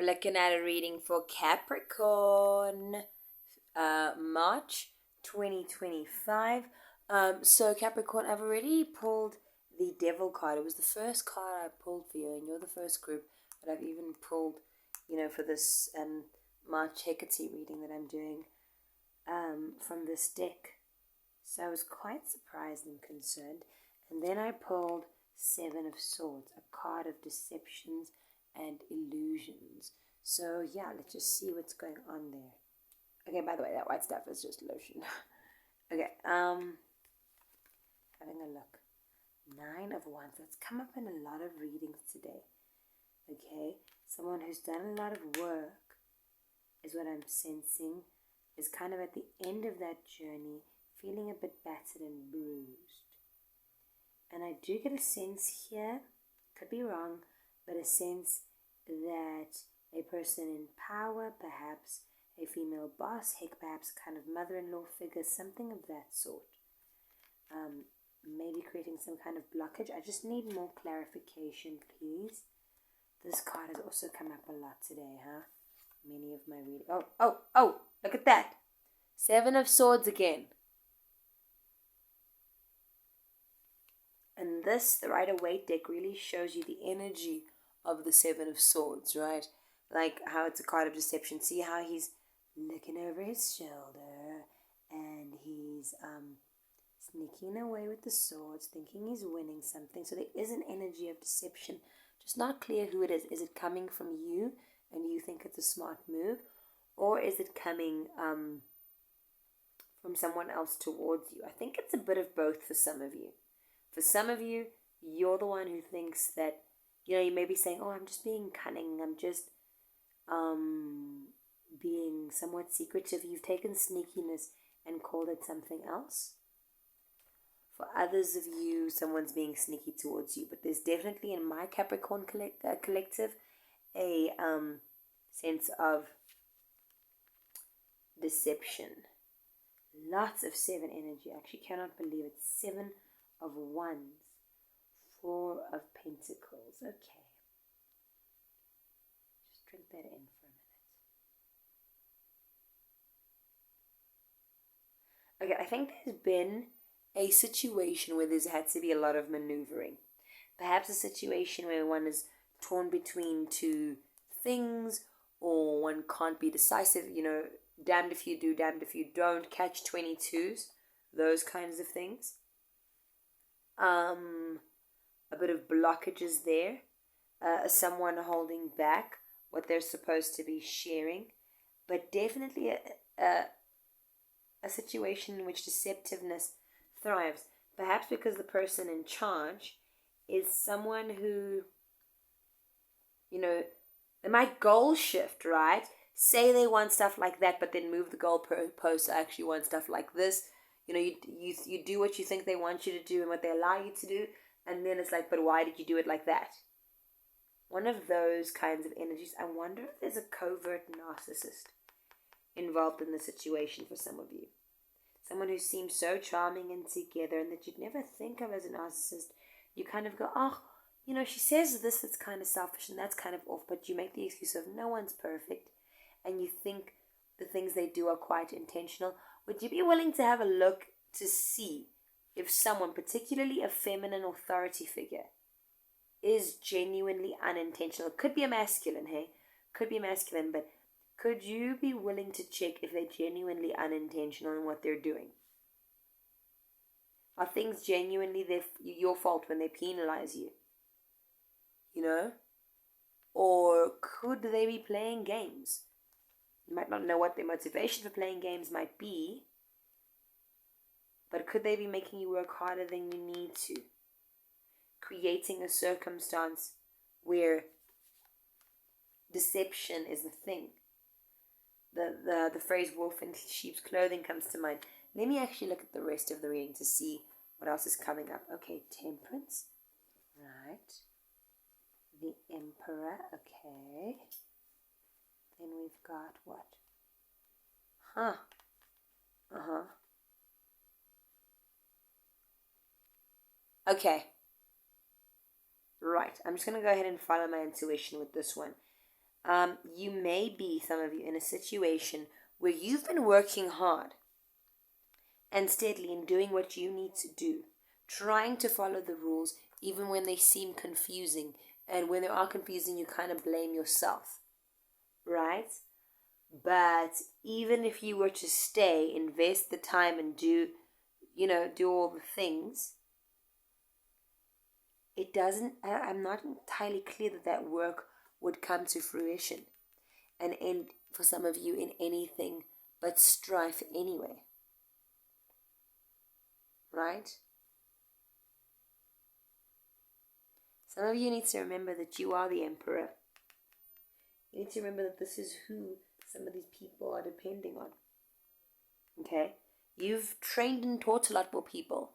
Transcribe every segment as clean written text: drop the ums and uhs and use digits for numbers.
Looking at a reading for Capricorn, March 2025. So Capricorn, I've already pulled the Devil card. It was the first card I pulled for you, and you're the first group that I've even pulled, for this March Hekate reading that I'm doing from this deck. So I was quite surprised and concerned. And then I pulled Seven of Swords, a card of deceptions and illusions. So yeah, let's just see what's going on there. Okay, by the way, that white stuff is just lotion. Okay, having a look. 9 of Wands. That's come up in a lot of readings today. Okay, someone who's done a lot of work is what I'm sensing, is kind of at the end of that journey, feeling a bit battered and bruised. And I do get a sense here, could be wrong, but a sense that a person in power, perhaps a female boss, perhaps kind of mother-in-law figure, something of that sort, maybe creating some kind of blockage. I just need more clarification, please. This card has also come up a lot today, huh? Many of my readings. Oh, look at that. 7 of Swords again. And this, the Rider-Waite deck, really shows you the energy of the 7 of Swords, right? Like how it's a card of deception. See how he's looking over his shoulder and he's sneaking away with the swords, thinking he's winning something. So there is an energy of deception. Just not clear who it is. Is it coming from you and you think it's a smart move? Or is it coming from someone else towards you? I think it's a bit of both for some of you. For some of you, you're the one who thinks that, you may be saying, oh, I'm just being cunning. I'm just being somewhat secretive. You've taken sneakiness and called it something else. For others of you, someone's being sneaky towards you. But there's definitely in my Capricorn collective a sense of deception. Lots of 7 energy. I actually cannot believe it. 7 of Wands. 4 of Pentacles. Okay. Just drink that in for a minute. Okay, I think there's been a situation where there's had to be a lot of maneuvering. Perhaps a situation where one is torn between two things, or one can't be decisive, damned if you do, damned if you don't, catch 22s, those kinds of things. A bit of blockages there, someone holding back what they're supposed to be sharing, but definitely a situation in which deceptiveness thrives, perhaps because the person in charge is someone who, they might goal shift, right? Say they want stuff like that, but then move the goal post to actually want stuff like this. You do what you think they want you to do and what they allow you to do, and then it's like, but why did you do it like that? One of those kinds of energies. I wonder if there's a covert narcissist involved in the situation for some of you. Someone who seems so charming and together and that you'd never think of as a narcissist. You kind of go, oh, she says this, that's kind of selfish and that's kind of off, but you make the excuse of no one's perfect and you think the things they do are quite intentional. Would you be willing to have a look to see if someone, particularly a feminine authority figure, is genuinely unintentional? It could be a masculine, Could be a masculine, but could you be willing to check if they're genuinely unintentional in what they're doing? Are things genuinely your fault when they penalize you? Or could they be playing games? You might not know what their motivation for playing games might be, but could they be making you work harder than you need to? Creating a circumstance where deception is the thing. The phrase wolf in sheep's clothing comes to mind. Let me actually look at the rest of the reading to see what else is coming up. Okay, Temperance. Right. The Emperor. Okay. Then we've got what? Okay. Right. I'm just going to go ahead and follow my intuition with this one. You may be, some of you, in a situation where you've been working hard and steadily in doing what you need to do, trying to follow the rules, even when they seem confusing. And when they are confusing, you kind of blame yourself, right? But even if you were to stay, invest the time and do all the things, it doesn't, I'm not entirely clear that work would come to fruition and end for some of you in anything but strife anyway. Right? Some of you need to remember that you are the emperor. You need to remember that this is who some of these people are depending on. Okay? You've trained and taught a lot more people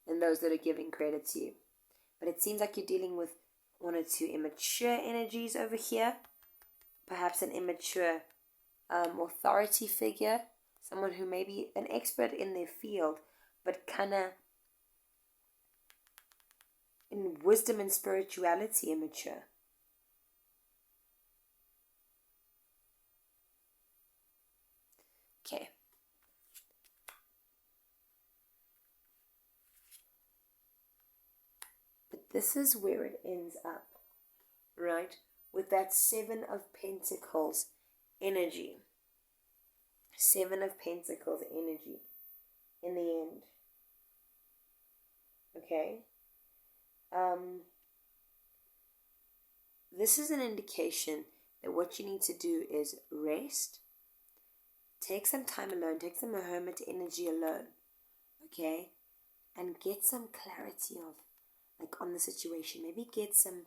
than those that are giving credit to you. But it seems like you're dealing with one or two immature energies over here. Perhaps an immature authority figure. Someone who may be an expert in their field, but kind of in wisdom and spirituality immature. Okay. But this is where it ends up, right? With that Seven of Pentacles energy. Seven of Pentacles energy in the end. Okay? This is an indication that what you need to do is rest. Take some time alone. Take some hermit energy alone. Okay? And get some clarity on the situation. Maybe get some,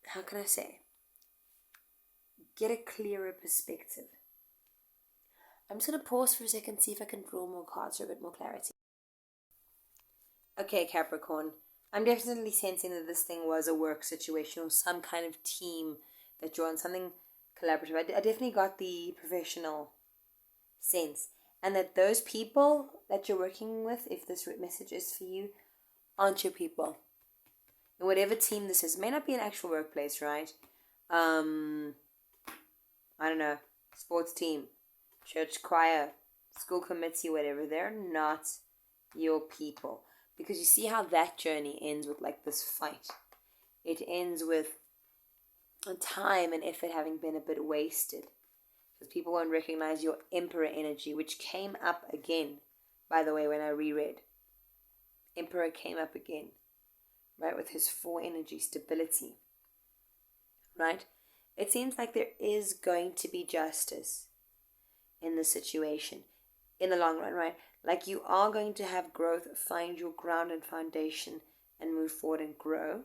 how can I say? Get a clearer perspective. I'm just going to pause for a second, see if I can draw more cards for a bit more clarity. Okay, Capricorn. I'm definitely sensing that this thing was a work situation or some kind of team that you're on, something collaborative. I definitely got the professional sense. And that those people that you're working with, if this message is for you, aren't your people. And whatever team this is, it may not be an actual workplace, right? I don't know, sports team, church choir, school committee, whatever. They're not your people. Because you see how that journey ends with this fight. It ends with time and effort having been a bit wasted. Because people won't recognize your Emperor energy, which came up again, by the way, when I reread. Emperor came up again, right, with his 4 energy, stability. Right? It seems like there is going to be justice in this situation in the long run, right? Like you are going to have growth, find your ground and foundation and move forward and grow,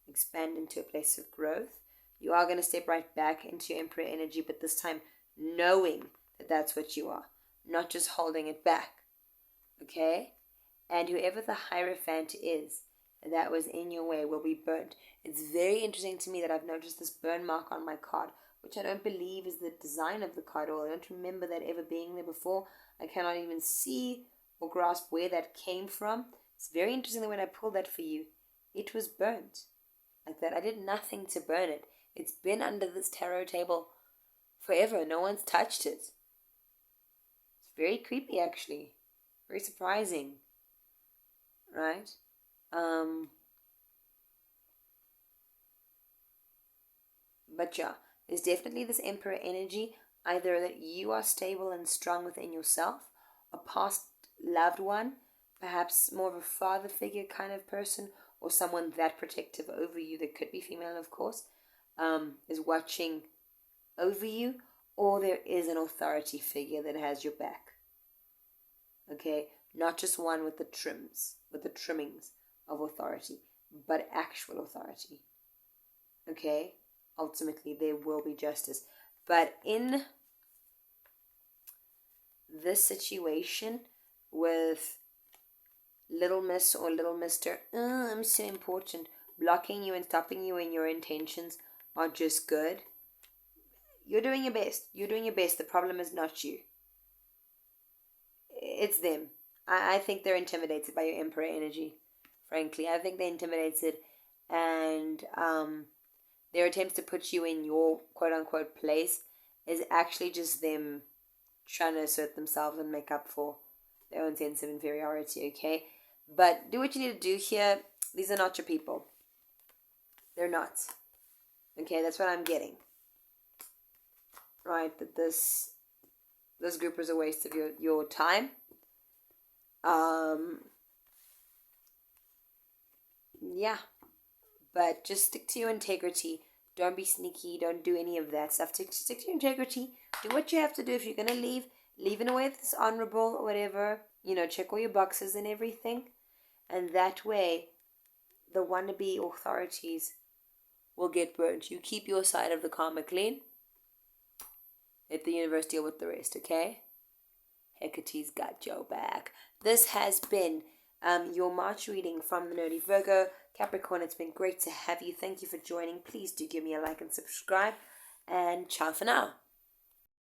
expand into a place of growth. You are going to step right back into your Emperor energy, but this time knowing that that's what you are, not just holding it back, okay? And whoever the Hierophant is that was in your way will be burnt. It's very interesting to me that I've noticed this burn mark on my card, which I don't believe is the design of the card, or I don't remember that ever being there before. I cannot even see or grasp where that came from. It's very interesting that when I pulled that for you, it was burnt like that. I did nothing to burn it. It's been under this tarot table forever. No one's touched it. It's very creepy, actually. Very surprising. Right? But yeah, there's definitely this Emperor energy, either that you are stable and strong within yourself, a past loved one, perhaps more of a father figure kind of person, or someone that protective over you, that could be female, of course, is watching over you, or there is an authority figure that has your back. Okay, not just one with the trimmings of authority, but actual authority. Okay, ultimately there will be justice. But in this situation with little miss or little mister, I'm so important, blocking you and stopping you when your intentions are just good, you're doing your best. You're doing your best. The problem is not you. It's them. I think they're intimidated by your Emperor energy. Frankly, I think they're intimidated, and their attempts to put you in your quote-unquote place is actually just them trying to assert themselves and make up for their own sense of inferiority, okay? But do what you need to do here. These are not your people. They're not. Okay, that's what I'm getting. Right, that this group is a waste of your time. Yeah. But just stick to your integrity. Don't be sneaky. Don't do any of that stuff. Stick to your integrity. Do what you have to do. If you're going to leave in a way that's honorable or whatever. Check all your boxes and everything. And that way, the wannabe authorities will get burnt. You keep your side of the karma clean. Let the universe deal with the rest, okay? Hecate's got your back. This has been your March reading from the Nerdy Virgo. Capricorn, it's been great to have you. Thank you for joining. Please do give me a like and subscribe. And ciao for now.